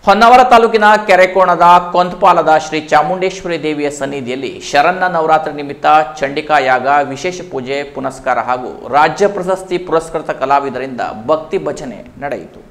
ಹೊನ್ನಾವರ ತಾಲೂಕಿನ ಕೆರೆಕೋಣದ ಕೊಂತಪಾಲದ ಶ್ರೀ ಚಾಮುಂಡೇಶ್ವರಿ ದೇವಿಯ ಸನ್ನಿಧಿಯಲ್ಲಿ ಶರನ್ನ ನವರಾತ್ರಿ ನಿಮಿತ್ತ ಚಂಡಿಕಾ ಯಾಗ, ವಿಶೇಷ ಪೂಜೆ ಪುನಸ್ಕಾರ ಹಾಗೂ ರಾಜ್ಯ ಪ್ರಶಸ್ತಿ ಪುರಸ್ಕೃತ ಕಲಾವಿದರಿಂದ ಭಕ್ತಿ ಭಜನೆ ನಡೆಯಿತು.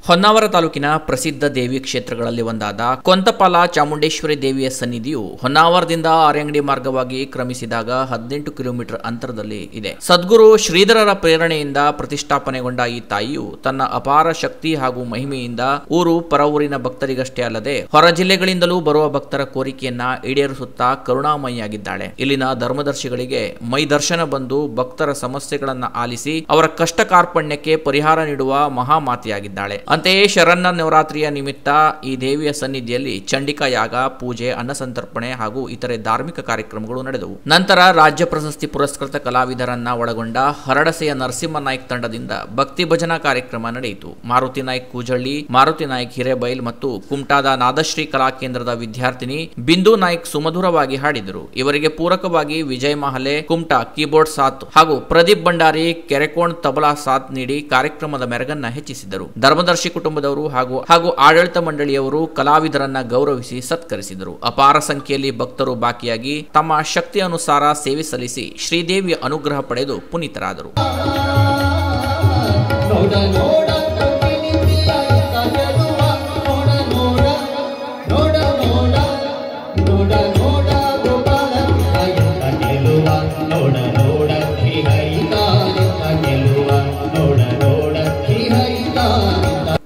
ಹೊನ್ನಾವರ ತಾಲೂಕಿನ ಪ್ರಸಿದ್ಧ ದೇವಿ ಕ್ಷೇತ್ರಗಳಲ್ಲಿ ಒಂದಾದ ಕೊಂತಪಾಲ ಚಾಮುಂಡೇಶ್ವರಿ ದೇವಿಯ ಸನ್ನಿಧಿಯು ಹೊನ್ನಾವರದಿಂದ ಆರ್ಯಂಗಡಿ ಮಾರ್ಗವಾಗಿ ಕ್ರಮಿಸಿದಾಗ 18 ಕಿಲೋಮೀಟರ್ ಅಂತರದಲ್ಲಿ ಇದೆ. ಸದ್ಗುರು ಶ್ರೀಧರರ ಪ್ರೇರಣೆಯಿಂದ ಪ್ರತಿಷ್ಠಾಪನೆಗೊಂಡ ಈ ತಾಯಿಯು ತನ್ನ ಅಪಾರ ಶಕ್ತಿ ಹಾಗೂ ಮಹಿಮೆಯಿಂದ ಊರು ಪರವೂರಿನ ಭಕ್ತರಿಗಷ್ಟೇ ಅಲ್ಲದೆ ಹೊರ ಜಿಲ್ಲೆಗಳಿಂದಲೂ ಬರುವ ಭಕ್ತರ ಕೋರಿಕೆಯನ್ನ ಈಡೇರಿಸುತ್ತಾ ಕರುಣಾಮಯಿಯಾಗಿದ್ದಾಳೆ. ಇಲ್ಲಿನ ಧರ್ಮದರ್ಶಿಗಳಿಗೆ ಮೈ ದರ್ಶನ ಬಂದು ಭಕ್ತರ ಸಮಸ್ಯೆಗಳನ್ನ ಆಲಿಸಿ ಅವರ ಕಷ್ಟ ಕಾರ್ಪಣ್ಯಕ್ಕೆ ಪರಿಹಾರ ನೀಡುವ ಮಹಾಮಾತೆಯಾಗಿದ್ದಾಳೆ. ಅಂತೆಯೇ ಶರನ್ನ ನವರಾತ್ರಿಯ ನಿಮಿತ್ತ ಈ ದೇವಿಯ ಸನ್ನಿಧಿಯಲ್ಲಿ ಚಂಡಿಕಾ ಯಾಗ, ಪೂಜೆ, ಅನ್ನಸಂತರ್ಪಣೆ ಹಾಗೂ ಇತರೆ ಧಾರ್ಮಿಕ ಕಾರ್ಯಕ್ರಮಗಳು ನಡೆದವು. ನಂತರ ರಾಜ್ಯ ಪ್ರಶಸ್ತಿ ಪುರಸ್ಕೃತ ಕಲಾವಿದರನ್ನ ಒಳಗೊಂಡ ಹರಡಸೆಯ ನರಸಿಂಹ ನಾಯ್ಕ್ ತಂಡದಿಂದ ಭಕ್ತಿ ಭಜನಾ ಕಾರ್ಯಕ್ರಮ ನಡೆಯಿತು. ಮಾರುತಿ ನಾಯ್ಕ್ ಕೂಜಳ್ಳಿ, ಮಾರುತಿ ನಾಯ್ಕ್ ಹಿರೇಬೈಲ್ ಮತ್ತು ಕುಮಟಾದ ನಾದಶ್ರೀ ಕಲಾ ಕೇಂದ್ರದ ವಿದ್ಯಾರ್ಥಿನಿ ಬಿಂದು ನಾಯ್ಕ್ ಸುಮಧುರವಾಗಿ ಹಾಡಿದರು. ಇವರಿಗೆ ಪೂರಕವಾಗಿ ವಿಜಯ್ ಮಹಲೆ ಕುಮಟಾ ಕೀಬೋರ್ಡ್ ಸಾಥ್ ಹಾಗೂ ಪ್ರದೀಪ್ ಭಂಡಾರಿ ಕೆರೆಕೋಣ್ ತಬಲಾ ಸಾಥ್ ನೀಡಿ ಕಾರ್ಯಕ್ರಮದ ಮೆರಗನ್ನ ಹೆಚ್ಚಿಸಿದರು. ಧರ್ಮದರ್ಶಿ ಕುಟುಂಬದವರು ಹಾಗೂ ಆಡಳಿತ ಮಂಡಳಿಯವರು ಕಲಾವಿದರನ್ನ ಗೌರವಿಸಿ ಸತ್ಕರಿಸಿದರು. ಅಪಾರ ಸಂಖ್ಯೆಯಲ್ಲಿ ಭಕ್ತರು ಬಾಕಿಯಾಗಿ ತಮ್ಮ ಶಕ್ತಿ ಅನುಸಾರ ಸೇವೆ ಸಲ್ಲಿಸಿ ಶ್ರೀದೇವಿಯ ಅನುಗ್ರಹ ಪಡೆದು ಪುನೀತರಾದರು.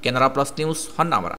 Canara plus news Honnavar.